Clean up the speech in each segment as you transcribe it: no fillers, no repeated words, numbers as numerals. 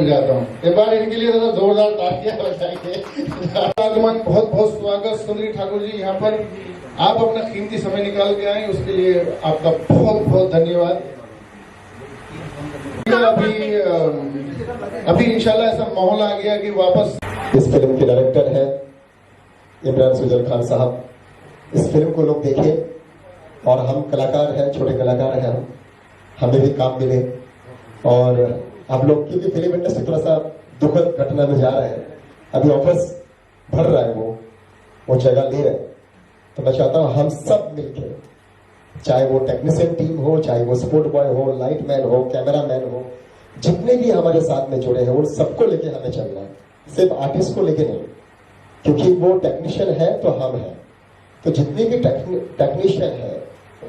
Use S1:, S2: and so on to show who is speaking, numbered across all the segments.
S1: जाता हूँ। एक बार इनके लिए तो जोरदार तालियां बजाइए। आगमन बहुत बहुत स्वागत सुंदरी ठाकुर जी, यहाँ पर आप अपना कीमती समय निकाल के आए, उसके लिए आपका बहुत बहुत धन्यवाद। अभी इंशाल्लाह ऐसा माहौल आ गया कि वापस
S2: इस फिल्म के डायरेक्टर है इमरान सुजल खान साहब। इस फिल्म को लोग देखें और हम कलाकार हैं, छोटे कलाकार हैं, हमें भी काम मिले। और आप लोग, क्योंकि फिल्म इंडस्ट्री थोड़ा सा दुखद घटना में जा रहे हैं, अभी ऑफर्स भर रहा है, वो जगह ले रहे हैं। तो मैं चाहता हूं हम सब मिलकर, चाहे वो टेक्नीशियन टीम हो, चाहे वो स्पोर्ट बॉय हो, लाइट मैन हो, कैमरा मैन हो, जितने भी हमारे साथ में जुड़े हैं उन सबको लेके हमें चलना है, सिर्फ आर्टिस्ट को लेके नहीं। क्योंकि वो टेक्नीशियन है तो हम हैं, तो जितने भी टेक्नीशियन है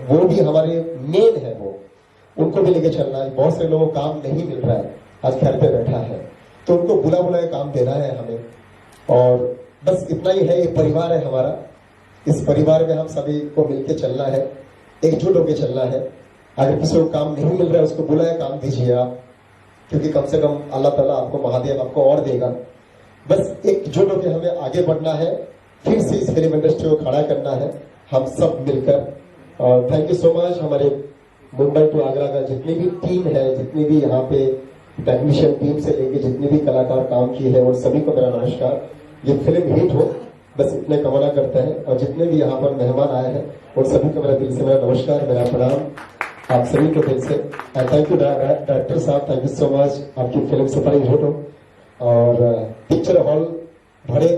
S2: वो भी हमारे मेन है, वो उनको भी लेके चलना है। बहुत से लोगों को काम नहीं मिल रहा है, आज घर पे बैठा है, तो उनको बुला बुला काम देना है हमें। और बस इतना ही है, ये परिवार है हमारा, इस परिवार में हम सभी को मिलके चलना है, एकजुट होकर चलना है। अगर किसी को काम नहीं मिल रहा है उसको बुलाए, काम दीजिए आप, क्योंकि कम से कम अल्लाह ताला आपको, महादेव आपको और देगा। बस एकजुट होकर हमें आगे बढ़ना है, फिर से इस फिल्म इंडस्ट्री को खड़ा करना है हम सब मिलकर। और थैंक यू सो मच। हमारे मुंबई टू आगरा का जितनी भी टीम है, जितनी भी यहाँ पे टेक्नीशियन टीम से लेके जितने भी कलाकार काम किए हैं, उन सभी को मेरा नमस्कार। ये फिल्म हिट हो, बस इतने कामना करते हैं। और जितने भी यहाँ पर मेहमान आए हैं उन सभी को मेरा दिल से मेरा नमस्कार, मेरा प्रणाम आप सभी को दिल से। थैंक यू डायरेक्टर साहब, थैंक यू सो मच। आपकी फिल्म सुपर हिट हो और पिक्चर हॉल भरे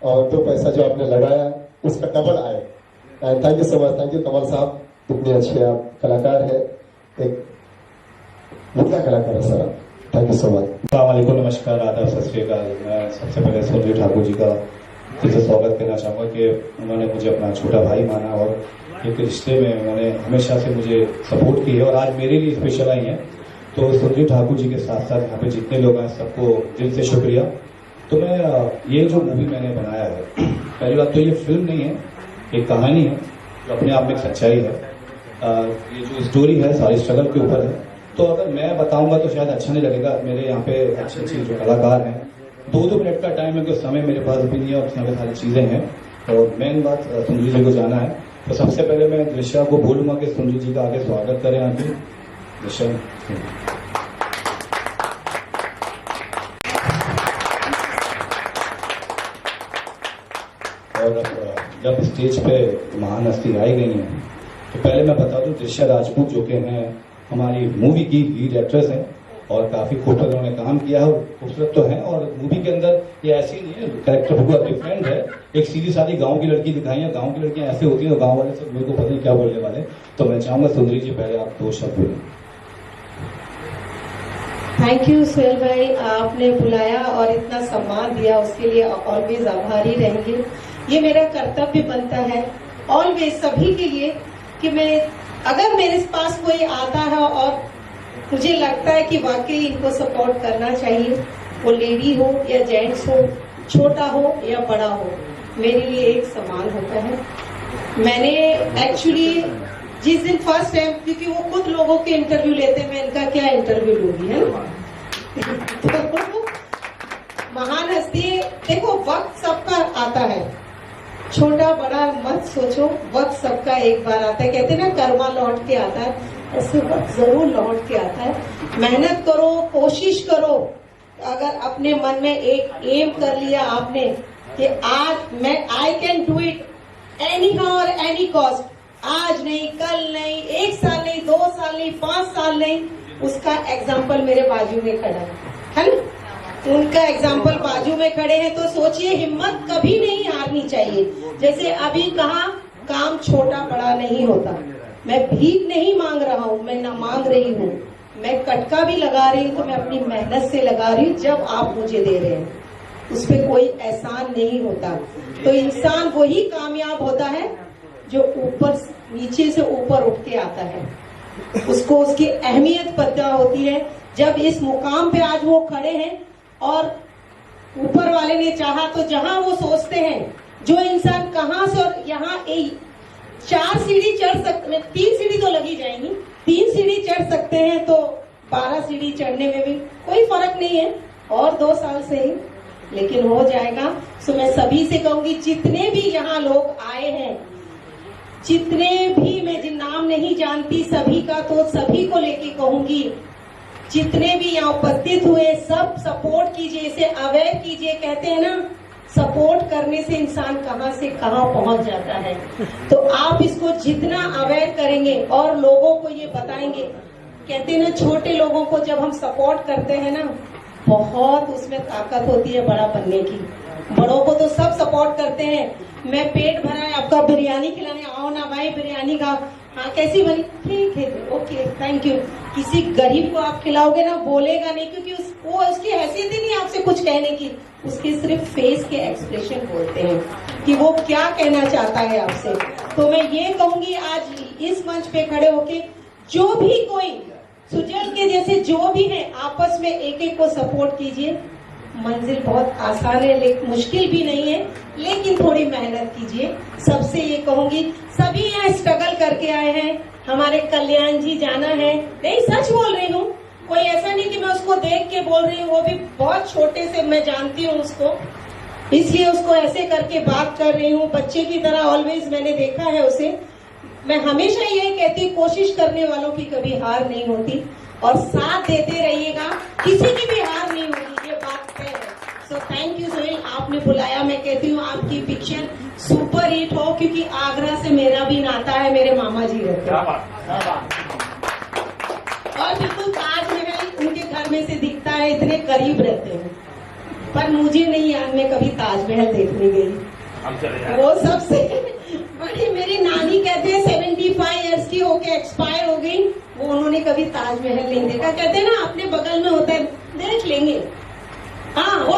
S2: और जो पैसा जो आपने लगाया उसका डबल आए। Thank you so much. Thank you Kamal sahab, इतने अच्छे आप कलाकार है, एक मुद्दा कलाकार है sir. Thank you so much.
S3: अस्सलामुअलैकुम, नमस्कार, आदाब, सत श्री अकाल। मैं सबसे पहले सुंदरी ठाकुर जी का दिल से स्वागत करना चाहूँगा कि उन्होंने मुझे अपना छोटा भाई माना और एक रिश्ते में उन्होंने हमेशा से मुझे सपोर्ट की है और आज मेरे लिए स्पेशल आई हैं। तो सुंदरी ठाकुर जी के साथ साथ यहाँ पे जितने लोग हैं सबको दिल से शुक्रिया। तो मैं ये जो मूवी मैंने बनाया है, पहली बात तो ये फिल्म नहीं है, एक कहानी है जो अपने आप में एक सच्चाई है। ये जो स्टोरी है सारी स्ट्रगल के ऊपर है। तो अगर मैं बताऊंगा तो शायद अच्छा नहीं लगेगा। मेरे यहाँ पे अच्छे अच्छे जो कलाकार हैं, 2-2 मिनट का टाइम है, कुछ समय मेरे पास भी नहीं है और उसमें सारी चीजें हैं। और मेन बात सुंदरी जी को जाना है, तो सबसे पहले मैं दृश्या को बोलूंगा कि सुंदरी जी का आगे स्वागत करें। आगे दृश्या। और जब स्टेज पे महान हस्ती आई गई है तो पहले मैं बता दूं, दृश्या राजपूत जो कि हैं हमारी मूवी की लीड एक्ट्रेस हैं और काफी खूबसूरत उन्होंने काम किया है, खूबसूरत तो है। और मूवी के अंदर ये ऐसी नहीं है, कैरेक्टर बहुत डिफरेंट है। एक सीधी सादी गांव की लड़की दिखाई है। गांव की लड़कियां ऐसे होती है, गांव वाले सब मेरे को पता नहीं क्या बोलने वाले। तो मैं चाहूंगा सुंदरी जी पहले आप 2 शब्द बोलें।
S4: थैंक यू सुहेल भाई, आपने बुलाया और इतना सम्मान दिया, उसके लिए ऑलवेज आभारी रहेंगे। ये मेरा कर्तव्य बनता है ऑलवेज सभी के लिए कि मैं, अगर मेरे पास कोई आता है और मुझे लगता है कि वाकई इनको सपोर्ट करना चाहिए, वो लेडी हो या जेंट्स हो, छोटा हो या बड़ा हो, मेरे लिए एक समान होता है। मैंने एक्चुअली जिस दिन फर्स्ट टाइम, क्योंकि वो खुद लोगों के इंटरव्यू लेते हैं, मैं इनका क्या इंटरव्यू लूंगी, है ना। तो महान हस्ती, देखो वक्त सबका आता है, छोटा बड़ा मत सोचो, वक्त सबका एक बार आता है। कहते हैं ना कर्मा लौट के आता है, ऐसे वक्त जरूर लौट के आता है। मेहनत करो, कोशिश करो। अगर अपने मन में एक एम कर लिया आपने कि आज मैं I can do it any how और एनी कॉस्ट, आज नहीं, कल नहीं, 1 साल नहीं, 2 साल नहीं, 5 साल नहीं, उसका एग्जाम्पल मेरे बाजू में खड़ा है ना। उनका एग्जाम्पल बाजू में खड़े हैं, तो सोचिए हिम्मत कभी नहीं हारनी चाहिए। जैसे अभी कहा, काम छोटा बड़ा नहीं होता। मैं भीख नहीं मांग रहा हूँ, मैं ना मांग रही हूँ, मैं कटका भी लगा रही हूँ तो मैं अपनी मेहनत से लगा रही हूँ। जब आप मुझे दे रहे हैं उस पर कोई एहसान नहीं होता। तो इंसान वही कामयाब होता है जो ऊपर, नीचे से ऊपर उठ के आता है, उसको उसकी अहमियत पता होती है। जब इस मुकाम पे आज वो खड़े हैं और ऊपर वाले ने चाहा तो जहां वो सोचते हैं, जो इंसान कहां से, और यहाँ 4 सीढ़ी चढ़ सकते, 3 सीढ़ी तो लगी जाएंगी, 3 सीढ़ी चढ़ सकते हैं तो 12 सीढ़ी चढ़ने में भी कोई फर्क नहीं है। और 2 साल से ही, लेकिन हो जाएगा। सो मैं सभी से कहूंगी, जितने भी यहाँ लोग आए हैं, जितने भी, मैं जिन नाम नहीं जानती सभी का, तो सभी को लेके कहूंगी, जितने भी यहाँ उपस्थित हुए सब सपोर्ट कीजिए, इसे अवेयर कीजिए। कहते हैं ना, सपोर्ट करने से इंसान कहाँ से कहाँ पहुंच जाता है। तो आप इसको जितना अवेयर करेंगे और लोगों को ये बताएंगे, कहते हैं ना, छोटे लोगों को जब हम सपोर्ट करते हैं ना, बहुत उसमें ताकत होती है बड़ा बनने की। बड़ों को तो सब सपोर्ट करते हैं, मैं पेट भरा है आपका, बिरयानी खिलाने आओ ना भाई, बिरयानी का, हाँ कैसी बनी, ठीक है, ओके थैंक यू। किसी गरीब को आप खिलाओगे ना, बोलेगा नहीं, क्योंकि वो उसकी हैसियत ही नहीं आपसे कुछ कहने की, उसके सिर्फ फेस के एक्सप्रेशन बोलते हैं कि वो क्या कहना चाहता है आपसे। तो मैं ये कहूंगी, आज इस मंच पे खड़े होके जो भी कोई सुजल के जैसे जो भी है, आपस में एक एक को सपोर्ट कीजिए। मंजिल बहुत आसान है, लेकिन मुश्किल भी नहीं है, लेकिन थोड़ी मेहनत कीजिए। सबसे ये कहूंगी, सभी यहाँ स्ट्रगल करके आए हैं, हमारे कल्याण जी जाना है, नहीं सच बोल रही हूँ, कोई ऐसा नहीं कि मैं उसको देख के बोल रही हूँ, वो भी बहुत छोटे से मैं जानती हूँ उसको, इसलिए उसको ऐसे करके बात कर रही हूँ। बच्चे की तरह ऑलवेज मैंने देखा है उसे। मैं हमेशा ये कहती हूँ, कोशिश करने वालों की कभी हार नहीं होती, और साथ देते रहिएगा, किसी की भी हार नहीं होगी, ये बात तय है। सो थैंक यू सोहेल, आपने बुलाया। मैं कहती हूँ आपकी पिक्चर सुपर हिट हो, क्योंकि आगरा से मेरा भी नाता है, मेरे मामा जी रहते हैं, और बिल्कुल ताजमहल उनके घर में से दिखता है, इतने करीब रहते हैं। पर मुझे नहीं याद, मैं कभी ताजमहल देखने गई। वो सबसे बड़ी मेरी नानी कहते हैं 75 इयर्स की होके एक्सपायर हो गई, वो उन्होंने कभी ताजमहल नहीं देखा। कहते हैं ना, अपने बगल में होता है, देख लेंगे, हाँ वो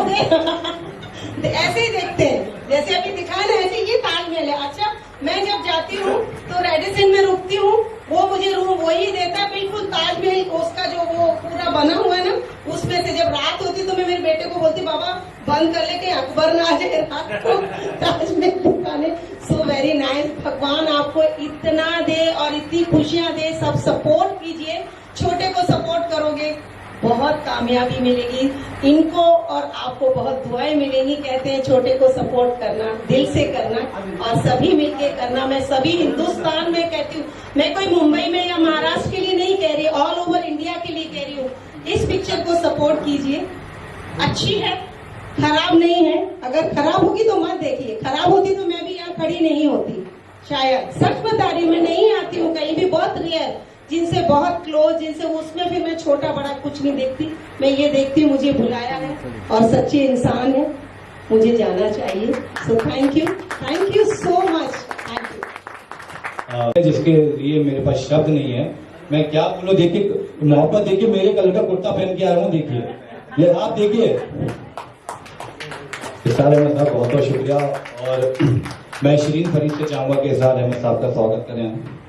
S4: ऐसे ही देखते हैं, जैसे अभी दिखाया ना, ऐसे ये ताजमहल है। अच्छा, मैं जब जाती हूँ तो रेडिसन में रुकती हूँ, वो मुझे रूम वही देता है, बिल्कुल ताजमहल उसका जो वो पूरा बना हुआ है ना, उसमें से जब रात होती तो मैं मेरे बेटे को बोलती, बाबा बंद कर ले कि अकबर ना आ जाए रात को ताजमहल दिखाने। So very nice. भगवान आपको इतना दे और इतनी खुशियां दे, सब सपोर्ट कीजिए, छोटे को सपोर्ट करोगे बहुत कामयाबी मिलेगी, इनको और आपको बहुत दुआएं मिलेंगी। कहते हैं छोटे को सपोर्ट करना, दिल से करना, और सभी मिलके करना। मैं सभी हिंदुस्तान में कहती हूँ, मैं कोई मुंबई में या महाराष्ट्र के लिए नहीं कह रही, ऑल ओवर इंडिया के लिए कह रही हूँ, इस पिक्चर को सपोर्ट कीजिए। अच्छी है, खराब नहीं है। अगर खराब होगी तो मत देखिए, खराब होती तो मैं भी यहाँ खड़ी नहीं होती शायद। सच बता रही हूँ, मैं नहीं आती हूँ कहीं भी, बहुत रेयर, जिनसे बहुत क्लोज, जिनसे उसमें फिर मैं छोटा बड़ा कुछ नहीं देखती, मैं ये देखती हूँ मुझे बुलाया है और सच्चे इंसान है, मुझे जाना चाहिए। So thank you so much, thank you.
S3: जिसके लिए मेरे पास शब्द नहीं है, मैं क्या बोलूं। देखिए, मोहब्बत देखिए, मेरे कलर का कुर्ता पहन के आया हूँ, देखिए, ये आप देखिए। इरशाद अहमद साहब बहुत बहुत शुक्रिया, और मैं शरीन फरीद से चाहूंगा कि इरशाद अहमद साहब का स्वागत करें।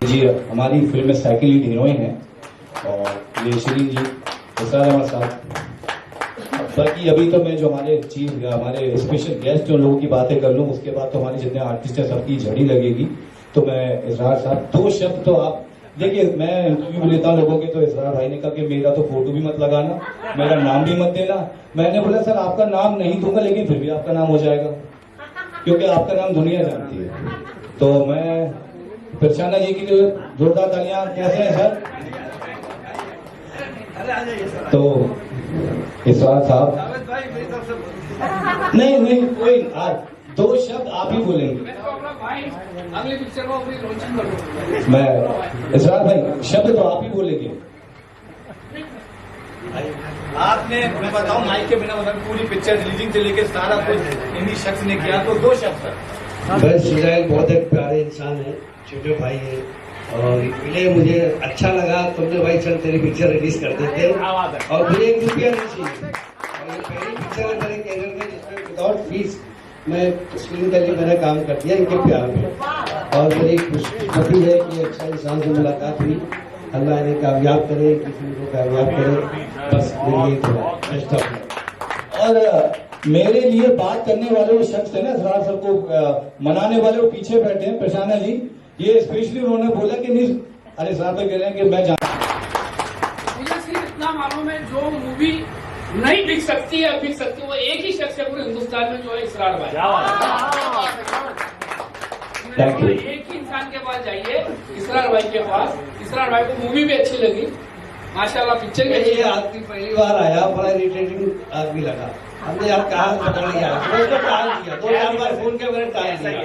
S3: जी, हमारी फिल्म में साइकिल लीड हीरोइन है, और ये शरीन जी, इरशाद अहमद साहब। बाकी अभी तो मैं जो हमारे स्पेशल गेस्ट जो लोगों की बातें कर लूँ, उसके बाद तो हमारे जितने आर्टिस्ट हैं सबकी झड़ी लगेगी। तो मैं इजरार साहब 2 शब्द तो आप देखिए, मैं इंटरव्यू लेता हूँ लोगों के, तो इजरार भाई ने कहा कि मेरा तो फोटो भी मत लगाना, मेरा नाम भी मत देना। मैंने बोला सर आपका नाम नहीं दूंगा, लेकिन फिर भी आपका नाम हो जाएगा, क्योंकि आपका नाम दुनिया जानती है। तो मैं प्रशाना जी के लिए जोरदार तालियां। कैसे हैं सर? तो इरशाद साहब, नहीं कोई 2 शब्द आप ही बोलेंगे।
S5: अगले पिक्चर को अपनी लॉन्चिंग करो।
S3: मैं इरशाद भाई, शब्द तो आप ही बोलेंगे।
S5: आपने, मैं बताऊं माइक के बिना, मतलब पूरी पिक्चर रिलीजिंग से लेकर सारा कुछ इन्हीं शख्स ने किया, तो 2 शब्द सर।
S6: बस सुजैल बहुत एक प्यारे इंसान है, छोटे भाई है, और इसलिए मुझे अच्छा लगा तुमने भाई चल तेरी पिक्चर रिलीज कर देते, और मुझे 1 रुपया नहीं चाहिए। और ये पहली पिक्चर है मेरे कैरियर में जिसमें विदाउट फीस मैं स्क्रीन के लिए मैंने काम कर दिया इनके प्यार में, और मेरी खुशी है कि अच्छा इंसान से मुलाकात हुई। अल्लाह इन्हें कामयाब करे, किसी को कामयाब करे, बस मेरी बेस्ट ऑफ लक।
S3: और मेरे लिए बात करने वाले वो शख्स है ना, इजरार सर को मनाने वाले वो पीछे बैठे हैं, प्रशाना जी, ये स्पेशली उन्होंने बोला कि नहीं, अरे साहब कह रहे हैं कि मैं
S7: कोरोना मामलों में जो मूवी नहीं बिक सकती है, बिक सकती है, वो एक ही शख्स है पूरे हिंदुस्तान में, जो है इसरार भाई। एक ही इंसान के पास जाइए, इसरार भाई के पास। इसरार भाई को मूवी भी अच्छी लगी, माशाल्लाह पिक्चर भी।
S6: ये आदमी पहली बार आया, बड़ा इरिटेटिंग आदमी लगा। हमने यार कहा पकड़ लिया, उसको टाल दिया, 2-4 बार फोन किया, मैंने टाल दिया।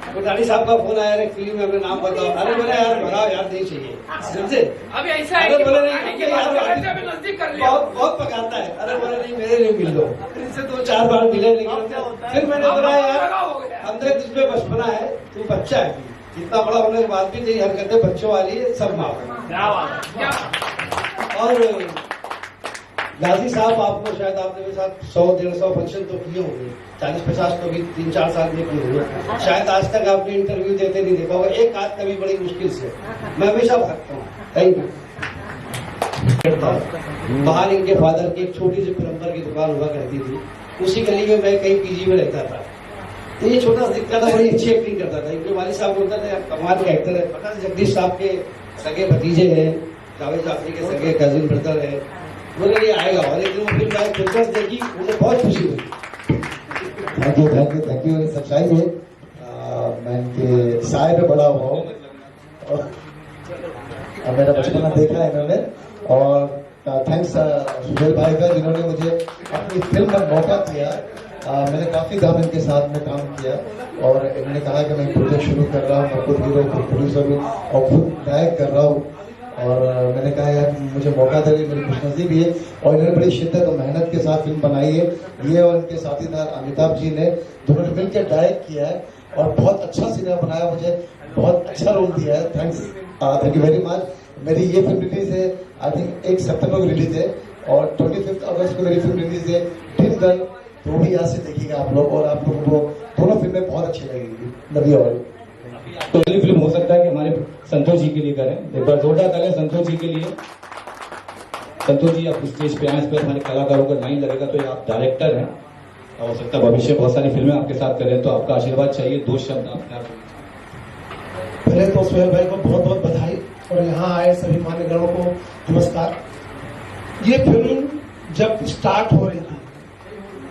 S6: कोटाली साहब का फोन आया, एक फिल्म में अपने नाम बताओ। अरे बोले यार भगाओ यार, नहीं चाहिए, समझे?
S7: अभी ऐसा है
S6: अरे
S7: कि
S6: बोले
S7: पकाने के बाद दरवाजा भी नजदीक कर लिया।
S6: बहुत पकाता है। अरे बोले नहीं, मेरे लिए मिल लो। इनसे 2-4 बार मिले, लेकिन फिर मैंने बोला यार अंदर तुझमें बचपना है, तू बच्चा है, इतना बड़ा होने के बाद भी नहीं हरकतें बच्चों वाली है, सब माफ। और गाजी साहब, आपको शायद आपने मेरे साथ 100-150 फंक्शन तो किए होंगे, 40-50 तो भी 3-4 साल में किए होंगे। शायद आज तक आपने इंटरव्यू देते नहीं देखा होगा, एक आध कभी बड़ी मुश्किल से। मैं हमेशा भागता हूँ, थैंक यू। बाहर इनके फादर की एक छोटी सी प्लम्बर की दुकान हुआ करती थी, उसी गली में मैं कहीं पीजी में रहता था। तो ये छोटा सा दिखता था, बड़ी अच्छी एक्टिंग करता था। इनके वालिद साहब बोलता था कमाल का एक्टर है। पता है जगदीश साहब के सगे भतीजे हैं, जावेद जाफरी के सगे कजिन ब्रदर है। बोले ये आएगा, और एक दिन फिल्म में फिल्म देखी, मुझे बहुत खुशी हुई।
S2: Thank you, thank you, thank you. सच्चाई है, मैं इनके साय में बड़ा हुआ हूँ और मेरा बचपना देखा है इन्होंने। और थैंक्स सुहेल भाई का, जिन्होंने मुझे अपनी फिल्म में मौका दिया। मैंने काफी काम इनके साथ में काम किया और इन्होंने कहा कि मैं प्रोजेक्ट शुरू कर रहा हूँ, मैं खुद हीरो, खुद प्रोड्यूसर हूँ और खुद डायरेक्ट कर रहा हूँ। और मैंने कहा यार मुझे मौका दे रही, मेरी खुशनसीबी है। और इन्होंने बड़ी शिद्दत और मेहनत के साथ फिल्म बनाई है। ये और इनके साथीदार अमिताभ जी ने दोनों ने मिलकर डायरेक्ट किया है और बहुत अच्छा सिनेमा बनाया, मुझे बहुत अच्छा रोल दिया है। Thank you very much. मेरी ये फिल्म रिलीज है आई थिंक 1 सितंबर को रिलीज है और 25 अगस्त को मेरी फिल्म रिलीज है ड्रीम गर्ल। तो भी यहाँ से देखिएगा आप लोग, और आप लोगों को दोनों फिल्में बहुत अच्छी लगेंगी। Love you all.
S3: तो अगली फिल्म हो सकता है कि हमारे संतोष जी के लिए करें, एक बार जोरदार करें संतोष जी के लिए। संतोष जी आप स्टेज पे आए, इस पर हमारे कलाकारों का लाइन लगेगा। तो आप डायरेक्टर हैं, हो सकता है भविष्य बहुत सारी फिल्में आपके साथ करें, तो आपका आशीर्वाद चाहिए। 2 शब्द आप।
S8: पहले तो सुहेल भाई को बहुत बहुत बधाई और यहाँ आए सभी मान्यगणों को नमस्कार। ये फिल्म जब स्टार्ट हो रही थी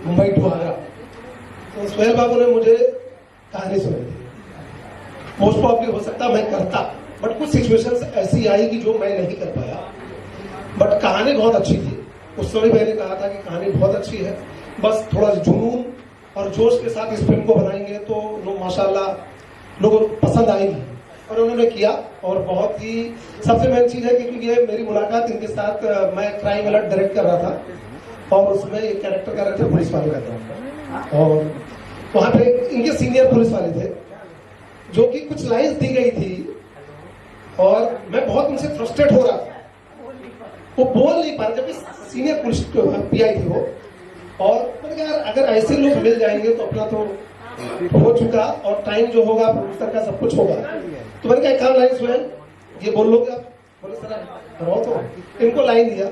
S8: मुंबई टू आगरा, तो सुहेल बाबू ने मुझे कहानी सुनाई थी। मोस्ट प्रॉब्ली हो सकता मैं करता, बट कुछ सिचुएशंस ऐसी आई कि जो मैं नहीं कर पाया। बट कहानी बहुत अच्छी थी। उस समय मैंने कहा था कि कहानी बहुत अच्छी है, बस थोड़ा जुनून और जोश के साथ इस फिल्म को बनाएंगे तो लोग माशाल्लाह लोगों को पसंद आएगी। और उन्होंने किया। और बहुत ही सबसे मेन चीज है कि क्योंकि ये मेरी मुलाकात इनके साथ, मैं क्राइम अलर्ट डायरेक्ट कर रहा था और उसमें एक कैरेक्टर कर रहे थे पुलिस वाले का, और वहां पे इनके सीनियर पुलिस वाले थे जो कि कुछ लाइंस दी गई थी और मैं बहुत उनसे फ्रस्ट्रेट हो रहा था। वो बोल नहीं पा रहे, जबकि सीनियर पुलिस पीआई थी वो। और मैंने कहा यार अगर ऐसे लोग मिल जाएंगे तो अपना तो हो चुका, और टाइम जो होगा प्रोड्यूसर का सब कुछ होगा। तो मैंने कहा एक काम लाइन सुन, ये बोल लोगे आप? बोले सर करो। तो इनको लाइन दिया,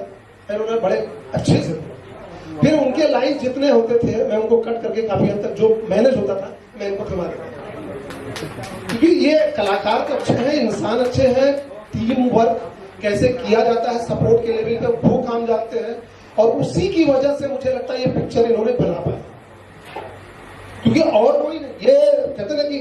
S8: फिर उन्होंने बड़े अच्छे से बोला। फिर उनके लाइन जितने होते थे मैं उनको कट करके काफी हद तक जो मैनेज होता था मैं इनको थमा देता था, क्योंकि ये कलाकार तो अच्छे हैं, इंसान अच्छे हैं, टीम वर्क कैसे किया जाता है, सपोर्ट के लेवल पे वो काम जानते हैं। और उसी की वजह से मुझे लगता है ये पिक्चर इन्होंने बना पाया, क्योंकि और कोई नहीं। ये कहते ना कि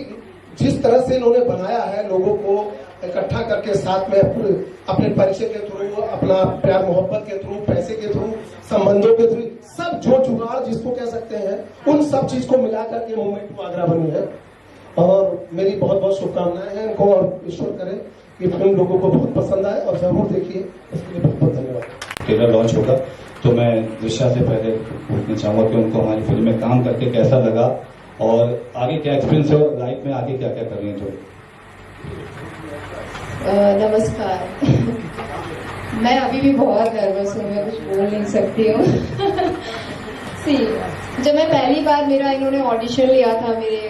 S8: जिस तरह से इन्होंने बनाया है, लोगों को इकट्ठा करके साथ में अपने परिचय के थ्रू, अपना प्यार मोहब्बत के थ्रू, पैसे के थ्रू, संबंधों के थ्रू, सब जो जुगाड़ जिसको कह सकते हैं, उन सब चीज को मिला करके मुंबई टू आगरा बनी है। और मेरी बहुत बहुत शुभकामनाएं हैं इनको, और ईश्वर करे कि फिल्म लोगों को बहुत पसंद आए और जरूर देखिए। इसके लिए बहुत बहुत धन्यवाद।
S3: ट्रेलर लॉन्च होगा तो मैं दिशा से पहले पूछना चाहूंगा कि उनको हमारी फिल्म में काम करके कैसा लगा और आगे क्या एक्सपीरियंस है, लाइफ में आगे क्या क्या कर रही हैं। तो
S9: नमस्कार। मैं अभी भी बहुत नर्वस हूँ, मैं कुछ बोल नहीं सकती हूँ। जब मैं पहली बार मेरा इन्होंने ऑडिशन लिया था, मेरे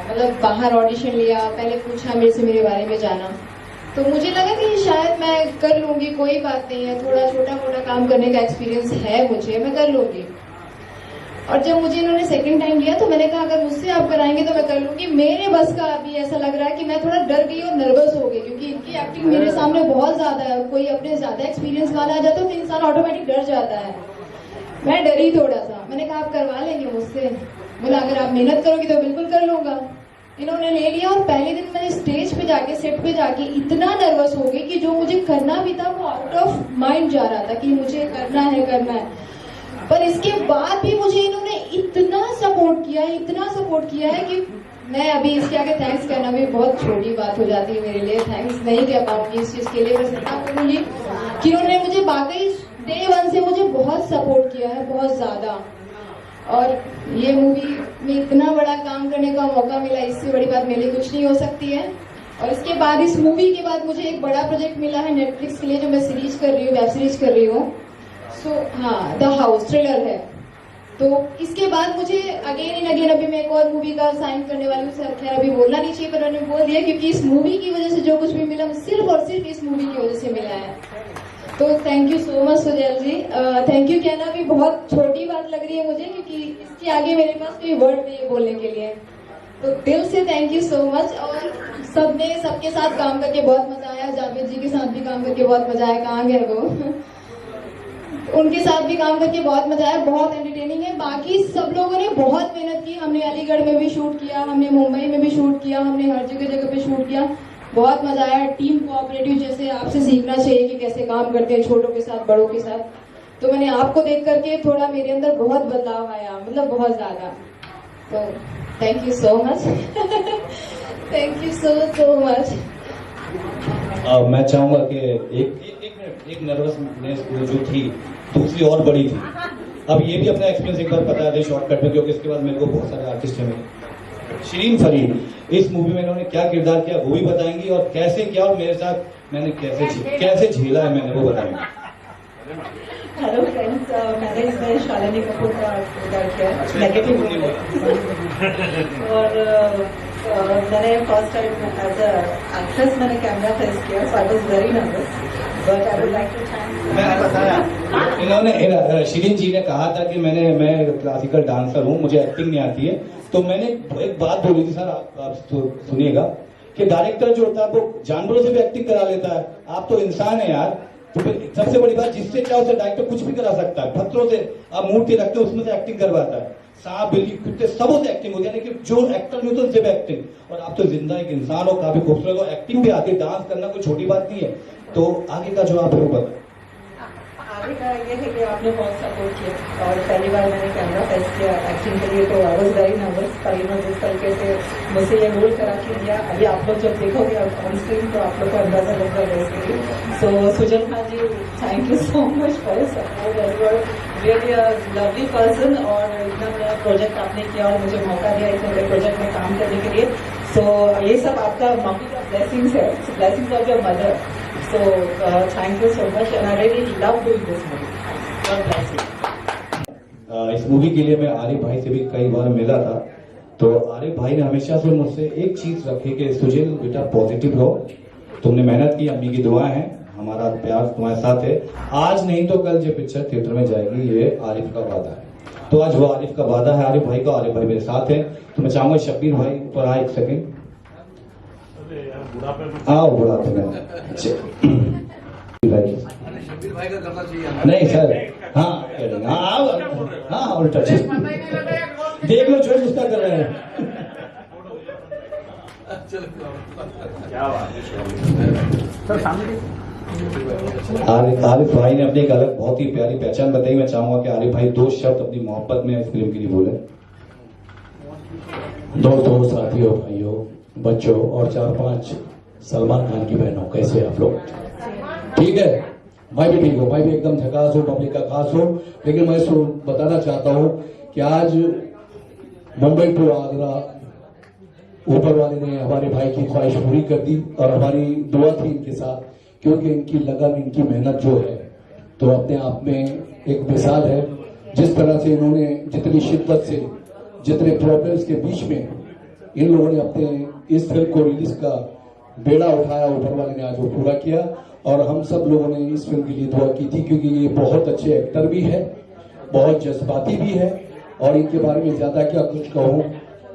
S9: मतलब बाहर ऑडिशन लिया, पहले पूछा मेरे से मेरे बारे में जाना, तो मुझे लगा कि शायद मैं कर लूंगी, कोई बात नहीं है, थोड़ा छोटा मोटा काम करने का एक्सपीरियंस है मुझे, मैं कर लूंगी। और जब मुझे इन्होंने सेकंड टाइम लिया तो मैंने कहा अगर मुझसे आप कराएंगे तो मैं कर लूंगी। मेरे बस का अभी ऐसा लग रहा है कि मैं थोड़ा डर गई और नर्वस हो गई, क्योंकि इनकी एक्टिंग मेरे सामने बहुत ज्यादा है। कोई अपने ज्यादा एक्सपीरियंस वाला आ जाता है तो इंसान ऑटोमेटिक डर जाता है। मैं डरी थोड़ा सा। मैंने कहा आप करवा लेंगे मुझसे? बोला अगर आप मेहनत करोगी तो बिल्कुल कर लूंगा। इन्होंने ले लिया और पहले दिन मैंने स्टेज पे जाके, सेट पे जाके इतना नर्वस हो गई कि जो मुझे करना भी था वो आउट ऑफ माइंड जा रहा था कि मुझे करना है। पर इसके बाद भी मुझे इन्होंने इतना सपोर्ट किया है कि मैं अभी इसके आगे थैंक्स करना भी बहुत छोटी बात हो जाती है मेरे लिए। थैंक्स नहीं कह पाऊंगी इस चीज के लिए, बस इतना कहूंगी कि इन्होंने मुझे वाकई डे 1 से मुझे बहुत सपोर्ट किया है, बहुत ज्यादा। और ये मूवी में इतना बड़ा काम करने का मौका मिला, इससे बड़ी बात मेरे लिए कुछ नहीं हो सकती है। और इसके बाद, इस मूवी के बाद मुझे एक बड़ा प्रोजेक्ट मिला है नेटफ्लिक्स के लिए, जो मैं सीरीज कर रही हूँ, वेब सीरीज कर रही हूँ। हाँ, द हाउस थ्रिलर है। तो इसके बाद मुझे अगेन एंड अगेन अभी मैं एक और मूवी का साइन करने वाली हूँ। सर खैर अभी बोलना नहीं चाहिए, पर उन्होंने बोल दिया, क्योंकि इस मूवी की वजह से जो कुछ भी मिला सिर्फ और सिर्फ इस मूवी की वजह से मिला है। तो thank you so much Sujail ji. Thank you कहना भी बहुत छोटी बात लग रही है मुझे, क्योंकि इसके आगे मेरे पास कोई वर्ड नहीं है बोलने के लिए। तो दिल से थैंक यू सो मच। और सबके साथ काम करके बहुत मजा आया। जावेद जी के साथ भी काम करके बहुत मजा आया। कहाँ गए वो? उनके साथ भी काम करके बहुत मजा आया, बहुत एंटरटेनिंग है। बाकी सब लोगों ने बहुत मेहनत की। हमने अलीगढ़ में भी शूट किया, हमने मुंबई में भी शूट किया, हमने हर जगह पे शूट किया। बहुत मजा आया। टीम कोऑपरेटिव जैसे आपसे सीखना चाहिए कि कैसे काम करते हैं छोटों के साथ, बड़ों के साथ। तो मैंने आपको देख करके थोड़ा मेरे अंदर बहुत बदलाव आया, मतलब बहुत ज्यादा। तो thank you so much. Thank you so much.
S3: मैं चाहूंगा कि एक नर्वसनेस जो थी दूसरी और बड़ी थी। अब ये भी अपना एक्सपीरियंस एक बार बता दें शॉर्टकट में, क्योंकि इसके बाद मेरे को बहुत सारे आर्टिस्ट हैं। शिरीन फरीद इस मूवी में इन्होंने क्या किरदार किया वो भी बताएंगी, और कैसे किया और मेरे साथ मैंने कैसे झेला है मैंने वो बताएंगे।
S10: हेलो फ्रेंड्स, मैंने इसमें शालिनी कपूर का किरदार किया है, नेगेटिव रोल और मैंने first time as a actress मैंने कैमरा फेस किया, so I was very nervous, but I would like to thank.
S3: मैंने बताया, इन्होंने शिरीन जी ने कहा था कि मैं क्लासिकल डांसर हूँ, मुझे एक्टिंग नहीं आती है। तो मैंने एक बात बोली थी सर, आप सुनिएगा, कि डायरेक्टर जो होता है वो जानवरों से भी एक्टिंग करा लेता है। आप तो इंसान है यार। तो सबसे बड़ी बात, जिससे चाहो उसे डायरेक्टर कुछ भी करा सकता है। पत्थरों से आप मूर्ति रखते हो उसमें से एक्टिंग करवाता है, सांप बिल्ली कुत्ते सबों से एक्टिंग होती है, लेकिन जो एक्टर नहीं होता उनसे भी एक्टिंग। और आप तो जिंदा एक इंसान हो, काफी खूबसूरत हो, एक्टिंग भी आती है, डांस करना कोई छोटी बात नहीं है। तो आगे का जो आप लोग बताएं।
S10: आगे का ये है कि आपने बहुत सपोर्ट किया, और पहली बार मैंने कैमरा फेस किया एक्टिंग के लिए, तो आई वाज वेरी नर्वस। पर जिस तरीके से मुझे ये रोल करा के दिया, अभी आप लोग जब देखोगे ऑन स्क्रीन तो आप लोग को अंदाजा लग जाएगा इसके लिए। So Sujal Khan ji, thank you so much for your support, and you are really a lovely person. और इतना बड़ा प्रोजेक्ट आपने किया और मुझे मौका दिया इतने बड़े प्रोजेक्ट में काम करने के लिए। सो ये सब आपका मम्मी का ब्लेसिंग्स है, blessings of your mother. So thank you so much, and I really love doing this movie. God bless you.
S3: इस मूवी के लिए मैं आरिफ भाई से भी कई बार मिला था। तो आरिफ भाई ने हमेशा से मुझसे एक चीज रखी कि सुजल बेटा पॉजिटिव रहो, तुमने मेहनत की, अम्मी की दुआएं हैं, हमारा प्यार तुम्हारे साथ है। आज नहीं तो कल जो पिक्चर थिएटर में जाएगी, ये आरिफ का वादा है। तो आज वो आरिफ का वादा है आरिफ भाई का। आरिफ भाई मेरे साथ है। तो मैं चाहूंगा शब्बीर भाई ऊपर आए एक सेकेंड। हाँ बुढ़ापे में
S5: भाई का करना चाहिए
S3: नहीं सर। हाँ उल्टा देख लो जो उसका कर रहे हैं। आरिफ भाई ने अपनी एक अलग बहुत ही प्यारी पहचान बताई। मैं चाहूंगा कि आरिफ भाई 2 शब्द अपनी मोहब्बत में इस फिल्म के लिए बोले।
S11: दोस्तों, साथियों, भाइयों, बच्चों और 4-5 सलमान खान की बहनों, कैसे आप लोग? ठीक है, मैं भी ठीक हूँ, मैं भी एकदम झकास हूँ, पब्लिक का खास हूँ। लेकिन मैं बताना चाहता हूँ कि आज मुंबई टू आगरा ऊपर वाले ने हमारे भाई की ख्वाहिश पूरी कर दी, और हमारी दुआ थी इनके साथ, क्योंकि इनकी लगन, इनकी मेहनत जो है तो अपने आप में एक मिसाल है। जिस तरह से इन्होंने जितनी शिद्दत से, जितने प्रॉब्लम्स के बीच में इन लोगों ने अपने इस फिल्म को रिलीज का बेड़ा उठाया, ऊपर वाले ने आज वो पूरा किया। और हम सब लोगों ने इस फिल्म के लिए दुआ की थी, क्योंकि ये बहुत अच्छे एक्टर भी है, बहुत जज्बाती भी है, और इनके बारे में ज्यादा क्या कुछ कहूँ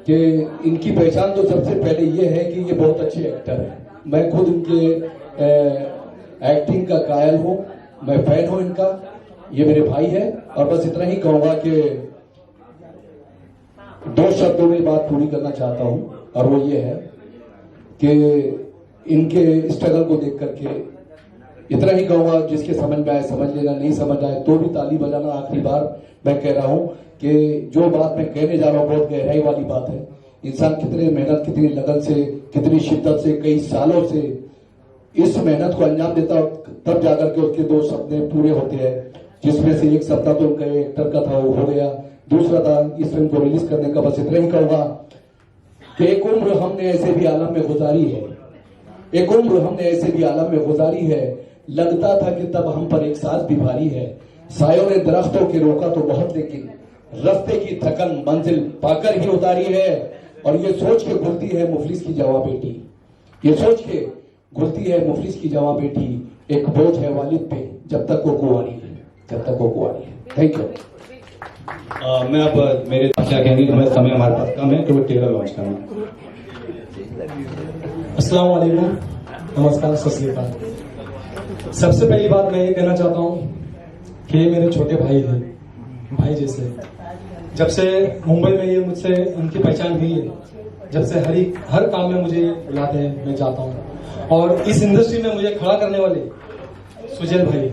S11: कि इनकी पहचान तो सबसे पहले ये है कि ये बहुत अच्छे एक्टर हैं। मैं खुद इनके एक्टिंग का कायल हूँ, मैं फैन हूँ इनका, ये मेरे भाई है। और बस इतना ही कहूँगा कि 2 शब्दों में बात पूरी करना चाहता हूँ, और वो ये है कि इनके स्ट्रगल को देख करके इतना ही कहूँगा, जिसके समझ में आए समझ लेना, नहीं समझ आए तो भी ताली बजाना। आखिरी बार मैं कह रहा हूँ कि जो बात मैं कहने जा रहा हूँ बहुत गहराई वाली बात है। इंसान कितने मेहनत, कितनी लगन से, कितनी शिद्दत से, कई सालों से इस मेहनत को अंजाम देता, तब जाकर के उसके 2 सपने पूरे होते हैं, जिसमें से एक सपना तो उनका एक्टर का था, वो हो गया। दूसरा था इस फिल्म को रिलीज करने का। बस इतना ही कहूँगा कि एक उम्र हमने ऐसे भी आलम में गुजारी है, एक उम्र हमने ऐसे भी आलम में गुजारी है, लगता था कि तब हम पर एक साथ भी भारी है। सायों ने दरख्तों के रोका तो बहुत, लेकिन रास्ते की थकन मंजिल पाकर ही उतारी है। और ये सोच के घुलती है मुफलिस की जवां बेटी, ये सोच के घुलती है मुफलिस की जवां बेटी, एक बोझ है वालिद पे जब तक वो कुंवारी है, जब तक वो कुंवारी है। Thank you.
S3: मैं अब मेरे क्या कहेंगे, हमें समय हमारे पास कम है, तो ट्रेलर लॉन्च करना।
S12: अस्सलाम वालेकुम, नमस्कार, सत श्री अकाल। सबसे पहली बात मैं ये कहना चाहता हूँ कि ये मेरे छोटे भाई हैं, भाई जैसे। जब से मुंबई में ये मुझसे इनकी पहचान हुई है, जब से हर काम में मुझे बुलाते हैं, मैं जाता हूँ। और इस इंडस्ट्री में मुझे खड़ा करने वाले सुजल भाई,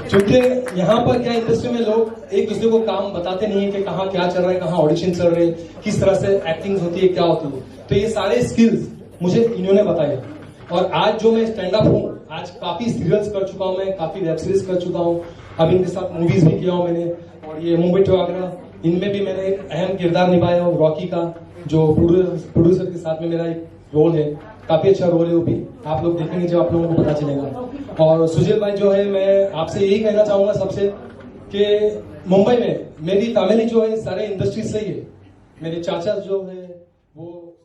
S12: क्योंकि यहाँ पर क्या इंडस्ट्री में लोग एक दूसरे को काम बताते नहीं है कि कहाँ क्या चल रहा है, कहाँ ऑडिशन चल रहे हैं, किस तरह से एक्टिंग होती है, क्या होती है। तो ये सारे स्किल्स मुझे इन्होंने बताए। और आज जो मैं स्टैंड अप हूँ, आज काफी सीरियल्स कर चुका हूँ, मैं काफी वेब सीरीज कर चुका हूँ, अब इनके साथ मूवीज भी किया हूँ मैंने। और ये मुंबई टू आगरा, इनमें भी मैंने एक अहम किरदार निभाया हूँ, रॉकी का, जो प्रोड्यूसर के साथ में मेरा एक रोल है। काफी अच्छा रोल है वो भी, आप लोग देखेंगे जब आप लोगों को पता चलेगा। और सुजल भाई जो है, मैं आपसे यही कहना चाहूंगा सबसे कि मुंबई में मेरी फैमिली जो है सारे इंडस्ट्री से ही है। मेरे चाचा जो है वो